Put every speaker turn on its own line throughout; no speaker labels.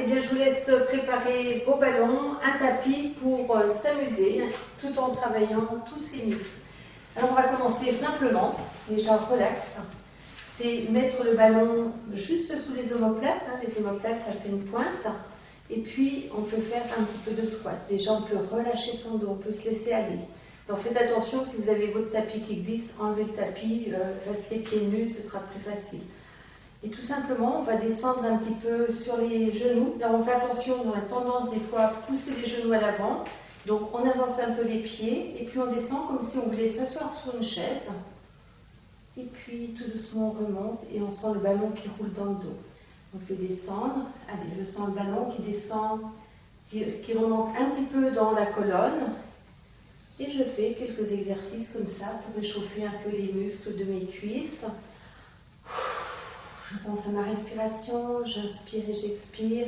eh bien, je vous laisse préparer vos ballons, un tapis pour s'amuser tout en travaillant tous ces muscles. Alors, on va commencer simplement, déjà relax. C'est mettre le ballon juste sous les omoplates. Les omoplates, ça fait une pointe. Et puis, on peut faire un petit peu de squat. Déjà, on peut relâcher son dos, on peut se laisser aller. Alors, faites attention, si vous avez votre tapis qui glisse, enlevez le tapis, restez pieds nus, ce sera plus facile. Et tout simplement, on va descendre un petit peu sur les genoux. Là, on fait attention, on a tendance des fois à pousser les genoux à l'avant. Donc, on avance un peu les pieds et puis on descend comme si on voulait s'asseoir sur une chaise. Et puis, tout doucement, on remonte et on sent le ballon qui roule dans le dos. On peut descendre. Allez, je sens le ballon qui descend, qui remonte un petit peu dans la colonne. Et je fais quelques exercices comme ça pour réchauffer un peu les muscles de mes cuisses. Je pense à ma respiration, j'inspire et j'expire.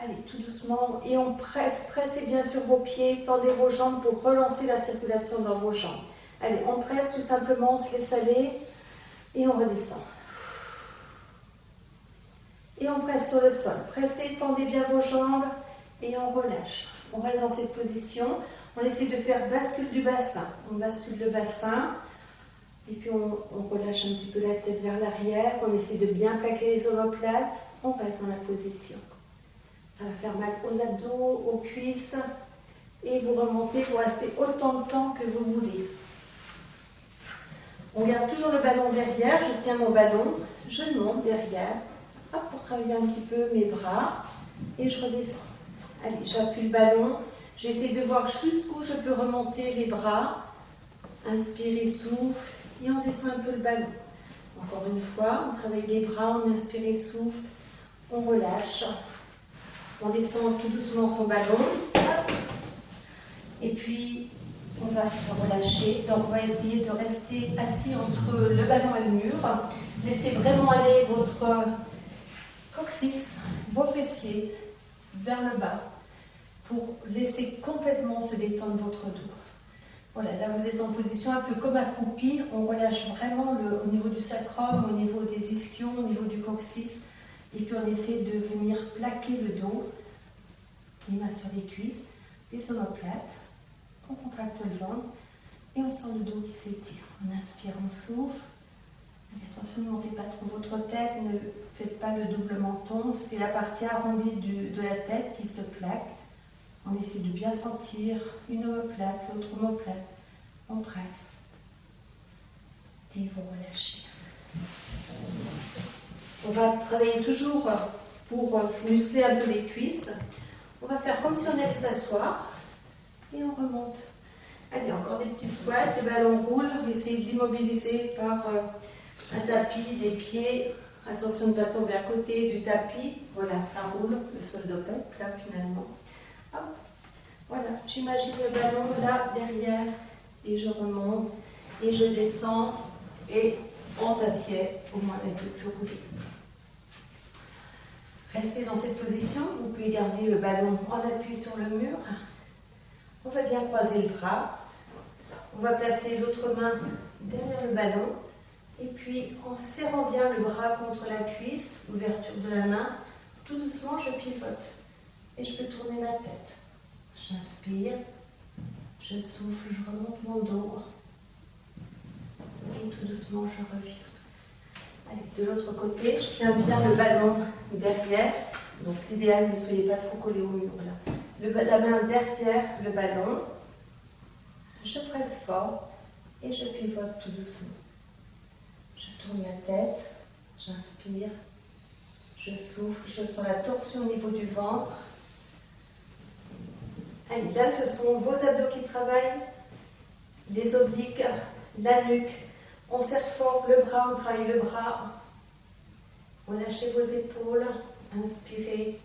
Allez, tout doucement. Et on presse, pressez bien sur vos pieds, tendez vos jambes pour relancer la circulation dans vos jambes. Allez, on presse tout simplement, on se laisse aller et on redescend. Et on presse sur le sol. Pressez, tendez bien vos jambes et on relâche. On reste dans cette position. On essaie de faire bascule du bassin. On bascule le bassin. Et puis on relâche un petit peu la tête vers l'arrière, on essaie de bien plaquer les omoplates, on reste dans la position. Ça va faire mal aux abdos, aux cuisses, et vous remontez pour rester autant de temps que vous voulez. On garde toujours le ballon derrière, je tiens mon ballon, je monte derrière, hop, pour travailler un petit peu mes bras, et je redescends. Allez, j'appuie le ballon, j'essaie de voir jusqu'où je peux remonter les bras, inspire et souffle. Et on descend un peu le ballon. Encore une fois, on travaille les bras, on inspire et souffle, on relâche. On descend tout doucement son ballon. Hop. Et puis, on va se relâcher. Donc, on va essayer de rester assis entre le ballon et le mur. Laissez vraiment aller votre coccyx, vos fessiers, vers le bas pour laisser complètement se détendre votre dos. Voilà, là vous êtes en position un peu comme accroupi, on relâche vraiment au niveau du sacrum, au niveau des ischions, au niveau du coccyx, et puis on essaie de venir plaquer le dos, les mains sur les cuisses, les omoplates, on contracte le ventre, et on sent le dos qui s'étire. On inspire, on souffle, et attention, ne montez pas trop votre tête, ne faites pas le double menton, c'est la partie arrondie de la tête qui se plaque. On essaie de bien sentir une omoplate, l'autre omoplate. On presse. Et vous relâchez. On va travailler toujours pour muscler un peu les cuisses. On va faire comme si on allait s'asseoir. Et on remonte. Allez, encore des petits squats. Le ballon roule. Essayez d'immobiliser par un tapis, des pieds. Attention de ne pas tomber à côté du tapis. Voilà, ça roule. Le sol de pompe, là, finalement. Hop. Voilà, j'imagine le ballon là derrière et je remonte et je descends et on s'assied au moins avec le plus roulé. Restez dans cette position, vous pouvez garder le ballon en appui sur le mur. On va bien croiser le bras, on va placer l'autre main derrière le ballon et puis en serrant bien le bras contre la cuisse, ouverture de la main, tout doucement je pivote et je peux tourner ma tête. J'inspire, je souffle, je remonte mon dos et tout doucement je reviens. Allez, de l'autre côté, je tiens bien le ballon derrière, donc l'idéal, ne soyez pas trop collés au mur là. La main derrière le ballon, je presse fort et je pivote tout doucement. Je tourne ma tête, j'inspire, je souffle, je sens la torsion au niveau du ventre. Allez, là, ce sont vos abdos qui travaillent, les obliques, la nuque. On serre fort le bras, on travaille le bras. Relâchez vos épaules, inspirez,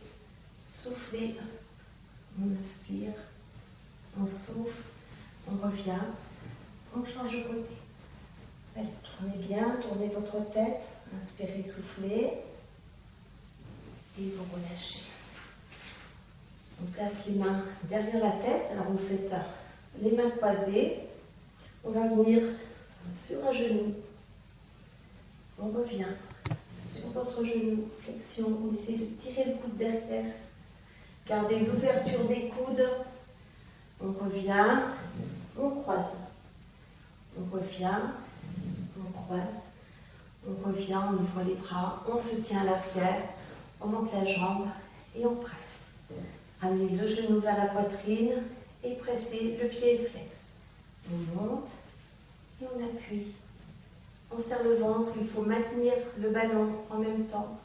soufflez. On inspire, on souffle, on revient, on change de côté. Allez, tournez bien, tournez votre tête, inspirez, soufflez. Et vous relâchez. On place les mains derrière la tête, alors vous faites les mains croisées, on va venir sur un genou, on revient sur votre genou, flexion, on essaie de tirer le coude derrière. Gardez l'ouverture des coudes. On revient, on croise. On revient, on croise. On revient, on ouvre les bras, on se tient à l'arrière, on monte la jambe et on presse. Ramenez le genou vers la poitrine et pressez le pied flex. On monte et on appuie. On serre le ventre, il faut maintenir le ballon en même temps.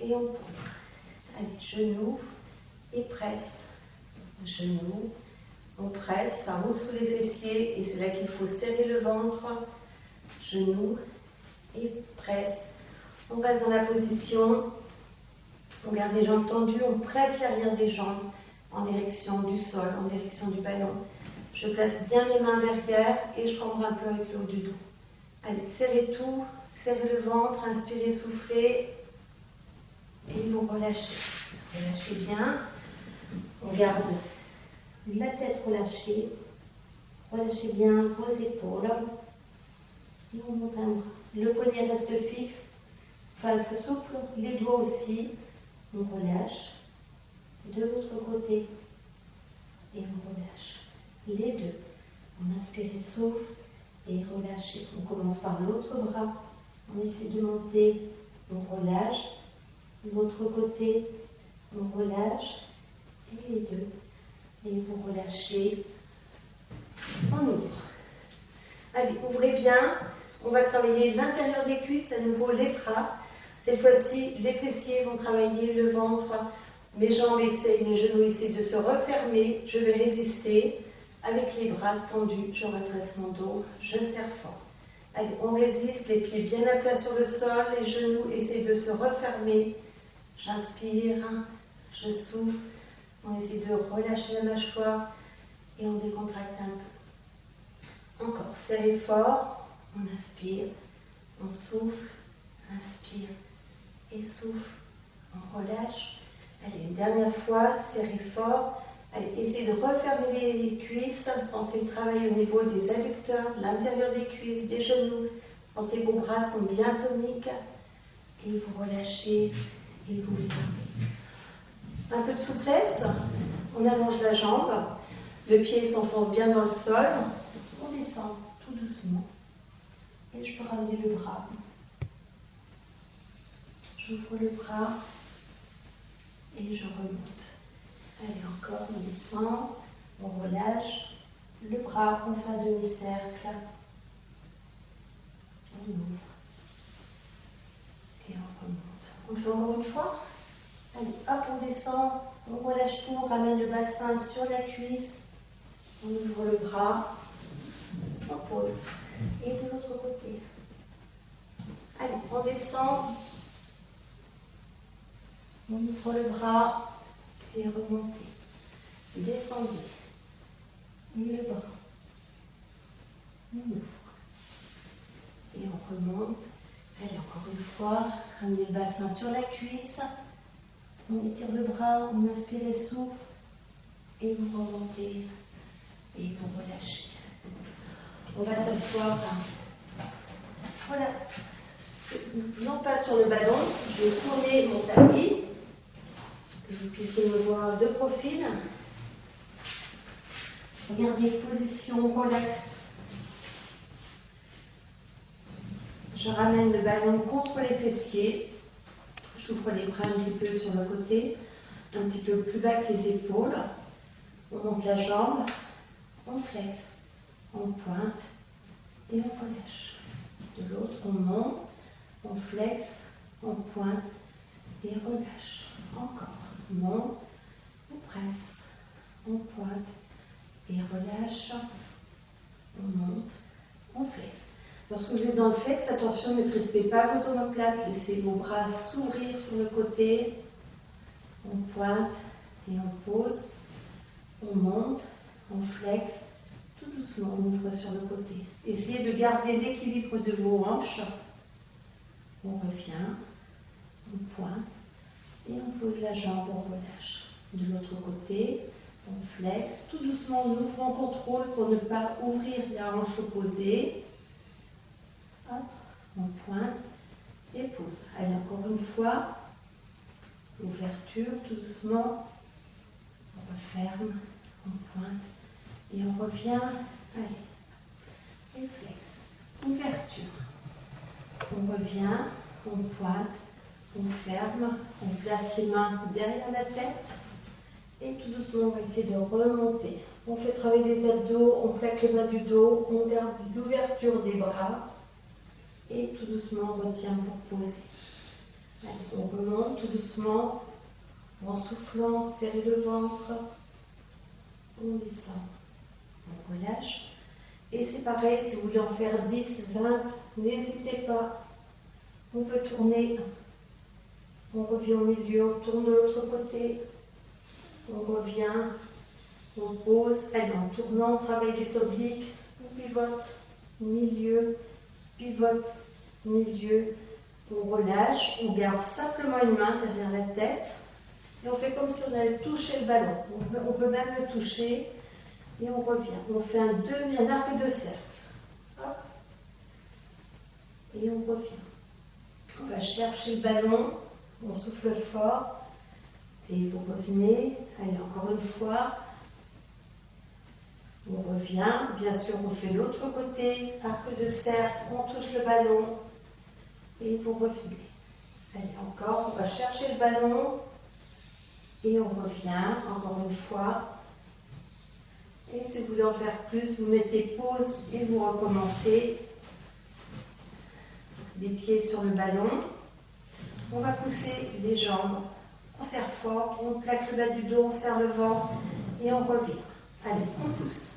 Et on pose. Allez, genou et presse. Genou, on presse, ça roule sous les fessiers et c'est là qu'il faut serrer le ventre. Genou et presse. On reste dans la position. On garde les jambes tendues, on presse l'arrière des jambes en direction du sol, en direction du ballon. Je place bien mes mains derrière et je cambre un peu avec le haut du dos. Allez, serrez tout, serrez le ventre, inspirez, soufflez et vous relâchez. Relâchez bien. On garde la tête relâchée. Relâchez bien vos épaules. Et on monte un bras. Le poignet reste fixe, enfin souple, les doigts aussi. On relâche de l'autre côté et on relâche les deux. On inspire et souffle et relâchez. On commence par l'autre bras. On essaie de monter, on relâche. L'autre côté, on relâche et les deux. Et vous relâchez. On ouvre. Allez, ouvrez bien. On va travailler l'intérieur des cuisses, à nouveau les bras. Cette fois-ci, les fessiers vont travailler le ventre. Mes jambes essayent, mes genoux essayent de se refermer. Je vais résister. Avec les bras tendus, je redresse mon dos, je serre fort. Allez, on résiste, les pieds bien à plat sur le sol, les genoux essayent de se refermer. J'inspire, je souffle. On essaie de relâcher la mâchoire et on décontracte un peu. Encore, serrez fort. On inspire, on souffle, inspire et souffle, on relâche. Allez, une dernière fois, serrez fort. Allez, essayez de refermer les cuisses. Sentez le travail au niveau des adducteurs, l'intérieur des cuisses, des genoux. Sentez que vos bras sont bien toniques. Et vous relâchez et vous fermez. Un peu de souplesse. On allonge la jambe. Le pied s'enfonce bien dans le sol. On descend tout doucement. Et je peux ramener le bras. J'ouvre le bras et je remonte. Allez, encore, on descend, on relâche. Le bras, on fait un demi-cercle. On ouvre. Et on remonte. On le fait encore une fois. Allez, hop, on descend, on relâche tout, on ramène le bassin sur la cuisse. On ouvre le bras. On pose. Et de l'autre côté. Allez, on descend. On ouvre le bras et remontez. Descendez. Et le bras. On ouvre. Et on remonte. Allez, encore une fois. Ramenez le bassin sur la cuisse. On étire le bras, on inspire et souffle. Et vous remontez. Et vous relâchez. On va s'asseoir. Voilà. Non pas sur le ballon. Je vais tourner mon tapis. Que vous puissiez me voir de profil. Regardez, position relax. Je ramène le ballon contre les fessiers. J'ouvre les bras un petit peu sur le côté, un petit peu plus bas que les épaules. On monte la jambe, on flexe, on pointe et on relâche. De l'autre, on monte, on flexe, on pointe et relâche. Encore. On monte, on presse, on pointe et relâche. On monte, on flexe. Lorsque vous êtes dans le flex, attention, ne crispez pas vos omoplates, laissez vos bras s'ouvrir sur le côté. On pointe et on pose. On monte, on flexe. Tout doucement, on ouvre sur le côté. Essayez de garder l'équilibre de vos hanches. On revient, on pointe et on pose la jambe, on relâche. De l'autre côté, on flexe. Tout doucement, on ouvre en contrôle pour ne pas ouvrir la hanche opposée. Hop, on pointe et pose. pose. Allez, encore une fois. Ouverture, tout doucement. On referme, on pointe. Et on revient. Allez. Réflexe. Ouverture. On revient, on pointe, on ferme, on place les mains derrière la tête. Et tout doucement, on va essayer de remonter. On fait travailler les abdos, on plaque le bas du dos, on garde l'ouverture des bras. Et tout doucement, on retient pour poser. Allez, on remonte tout doucement, en soufflant, serrer le ventre. On descend, on relâche. Et c'est pareil, si vous voulez en faire 10, 20, n'hésitez pas. On peut tourner. On revient au milieu, on tourne de l'autre côté. On revient, on pose. Allez, en tournant, on travaille les obliques. On pivote, milieu, pivote, milieu. On relâche, on garde simplement une main derrière la tête. Et on fait comme si on allait toucher le ballon. On peut même le toucher. Et on revient. On fait un arc de cercle. Hop. Et on revient. On va chercher le ballon. On souffle fort. Et vous revenez. Allez, encore une fois. On revient. Bien sûr, on fait l'autre côté. Arc de cercle. On touche le ballon. Et vous revenez. Allez, encore. On va chercher le ballon. Et on revient. Encore une fois. Et si vous voulez en faire plus, vous mettez pause et vous recommencez. Les pieds sur le ballon. On va pousser les jambes. On serre fort, on plaque le bas du dos, on serre le ventre et on revient. Allez, on pousse.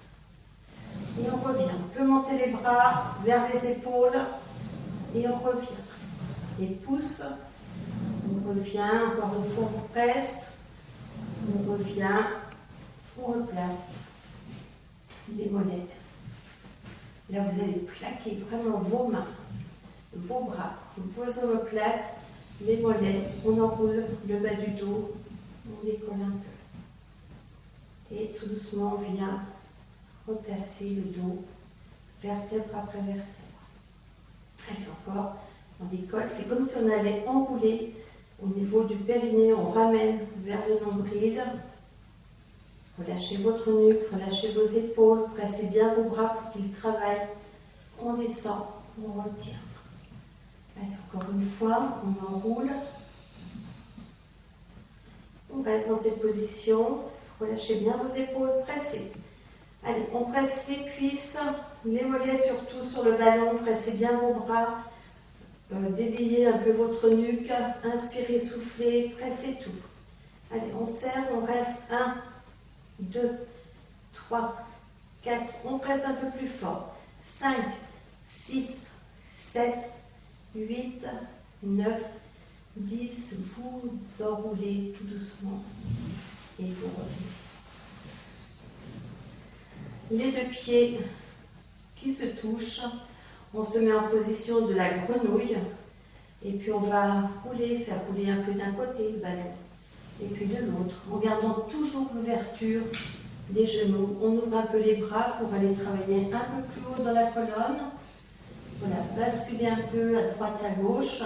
Et on revient. On peut monter les bras vers les épaules et on revient. Et pousse. On revient. Encore une fois, on presse. On revient. On replace. Les mollets. Là, vous allez plaquer vraiment vos mains, vos bras, vos omoplates, les mollets. On enroule le bas du dos, on décolle un peu. Et tout doucement, on vient replacer le dos, vertèbre après vertèbre. Allez, encore, on décolle. C'est comme si on allait enrouler au niveau du périnée. On ramène vers le nombril. Relâchez votre nuque, relâchez vos épaules, pressez bien vos bras pour qu'ils travaillent. On descend, on retient. Allez, encore une fois, on enroule. On reste dans cette position. Relâchez bien vos épaules, pressez. Allez, on presse les cuisses, les mollets surtout sur le ballon. Pressez bien vos bras. Déliez un peu votre nuque. Inspirez, soufflez, pressez tout. Allez, on serre, on reste 1, 2, 3, 4, on presse un peu plus fort. 5, 6, 7, 8, 9, 10. Vous enroulez tout doucement et vous revenez. Les deux pieds qui se touchent. On se met en position de la grenouille et puis on va rouler, faire rouler un peu d'un côté le ballon et puis de l'autre, en gardant toujours l'ouverture des genoux. On ouvre un peu les bras pour aller travailler un peu plus haut dans la colonne. Voilà, basculer un peu à droite, à gauche.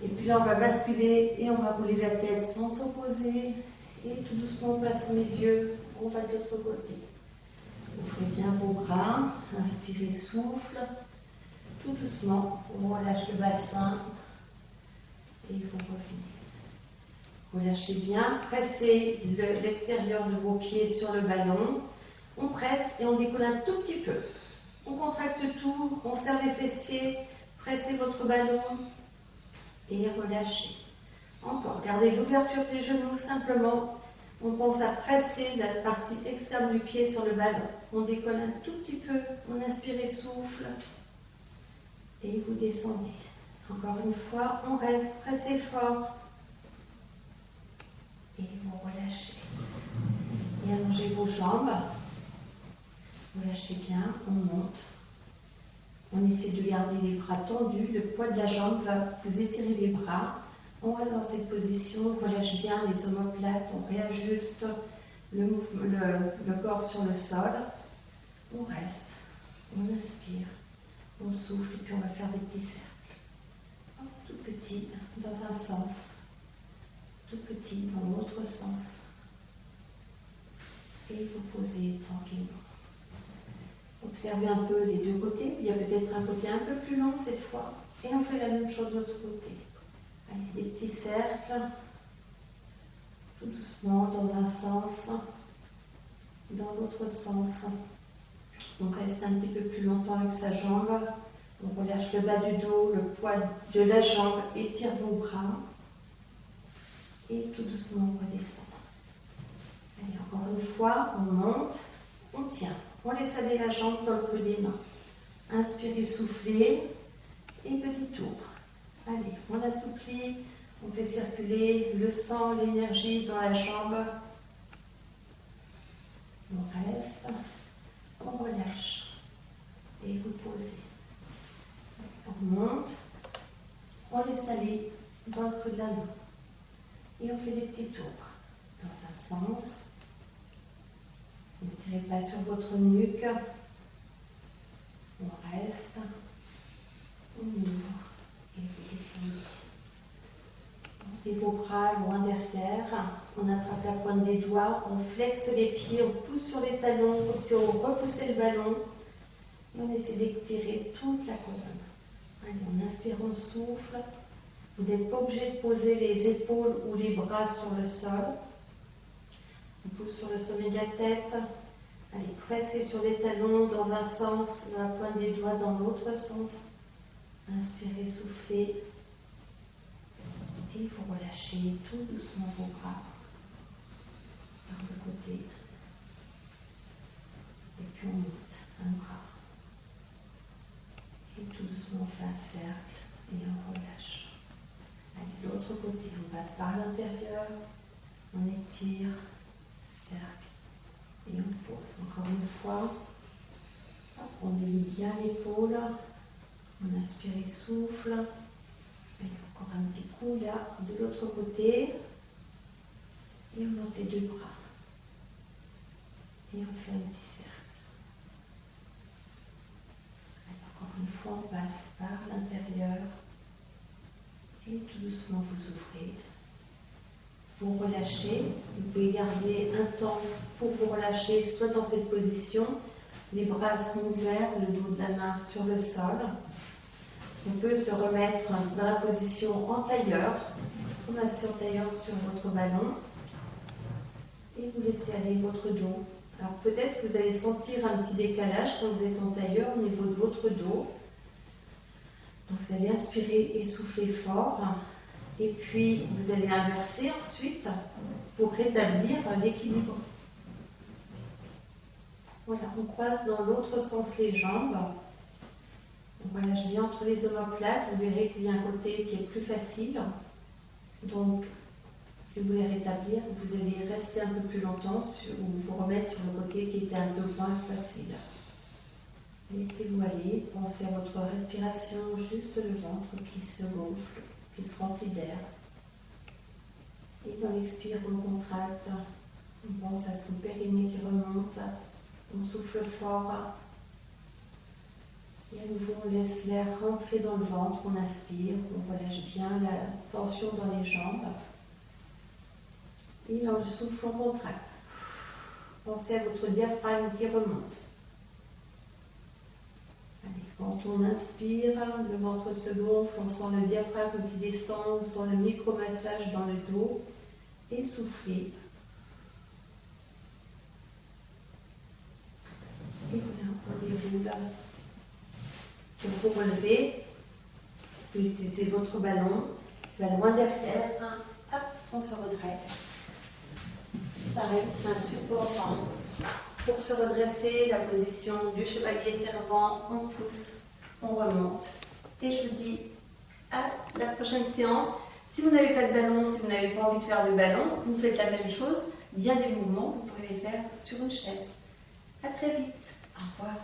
Et puis là, on va basculer et on va rouler la tête sans s'opposer. Et tout doucement, on passe au milieu. On va de l'autre côté. Ouvrez bien vos bras. Inspirez, souffle. Tout doucement, on relâche le bassin. Et vous revenez. Relâchez bien, pressez l'extérieur de vos pieds sur le ballon. On presse et on décolle un tout petit peu. On contracte tout, on serre les fessiers, pressez votre ballon et relâchez. Encore, gardez l'ouverture des genoux simplement. On pense à presser la partie externe du pied sur le ballon. On décolle un tout petit peu, on inspire et souffle et vous descendez. Encore une fois, on reste, pressez fort. Et vous relâchez. Et allongez vos jambes. Relâchez bien, on monte. On essaie de garder les bras tendus. Le poids de la jambe va vous étirer les bras. On reste dans cette position, on relâche bien les omoplates, on réajuste le corps sur le sol. On reste, on inspire, on souffle et puis on va faire des petits cercles. petit dans un sens, tout petit dans l'autre sens. Et vous posez tranquillement. Observez un peu les deux côtés. Il y a peut-être un côté un peu plus long cette fois. Et on fait la même chose de l'autre côté. Allez, des petits cercles, tout doucement dans un sens, dans l'autre sens. On reste un petit peu plus longtemps avec sa jambe. On relâche le bas du dos, le poids de la jambe, étire vos bras. Et tout doucement on redescend. Allez, encore une fois, on monte, on tient. On laisse aller la jambe dans le creux des mains. Inspirez, soufflez et petit tour. Allez, on assouplit, on fait circuler le sang, l'énergie dans la jambe. On reste, on relâche et vous posez. On monte, on laisse aller dans le creux de la main et on fait des petits tours dans un sens. Ne tirez pas sur votre nuque. On reste. On ouvre et vous descendez. Montez vos bras loin derrière. On attrape la pointe des doigts. On flexe les pieds. On pousse sur les talons comme si on repoussait le ballon. Et on essaie d'étirer toute la colonne. Allez, on inspire, on souffle. Vous n'êtes pas obligé de poser les épaules ou les bras sur le sol. On pousse sur le sommet de la tête. Allez, pressez sur les talons dans un sens, dans la pointe des doigts dans l'autre sens. Inspirez, soufflez. Et vous relâchez tout doucement vos bras par le côté. Et puis on monte un bras. Et tout doucement on fait un cercle et on relâche. Allez, l'autre côté, on passe par l'intérieur. On étire, cercle. Et on pose. Encore une fois, on délie bien l'épaule. On inspire et souffle. Et encore un petit coup là, de l'autre côté. Et on monte les deux bras. Et on fait un petit cercle. Et encore une fois, on passe par l'intérieur. Et tout doucement, vous ouvrez. Vous relâchez, vous pouvez garder un temps pour vous relâcher, soit dans cette position, les bras sont ouverts, le dos de la main sur le sol. On peut se remettre dans la position en tailleur, comme assis en tailleur sur votre ballon, et vous laissez aller votre dos. Alors peut-être que vous allez sentir un petit décalage quand vous êtes en tailleur au niveau de votre dos. Donc vous allez inspirer et souffler fort. Et puis, vous allez inverser ensuite pour rétablir l'équilibre. Voilà, on croise dans l'autre sens les jambes. On relâche bien entre les omoplates. Vous verrez qu'il y a un côté qui est plus facile. Donc, si vous voulez rétablir, vous allez rester un peu plus longtemps ou vous remettre sur le côté qui était un peu moins facile. Laissez-vous aller. Pensez à votre respiration, juste le ventre qui se gonfle, qui se remplit d'air. Et dans l'expire, on contracte. On pense à son périnée qui remonte. On souffle fort. Et à nouveau, on laisse l'air rentrer dans le ventre. On inspire. On relâche bien la tension dans les jambes. Et dans le souffle, on contracte. Pensez à votre diaphragme qui remonte. Allez, quand on inspire, le ventre se gonfle, on sent le diaphragme qui descend, on sent le micro-massage dans le dos. Et soufflez. Et voilà, on déroule. Pour vous relever, vous utilisez votre ballon qui va loin derrière. Hop, on se redresse. C'est pareil, c'est un support. Pour se redresser, la position du chevalier servant, on pousse, on remonte. Et je vous dis à la prochaine séance. Si vous n'avez pas de ballon, si vous n'avez pas envie de faire de ballon, vous faites la même chose. Bien des mouvements, vous pourrez les faire sur une chaise. À très vite. Au revoir.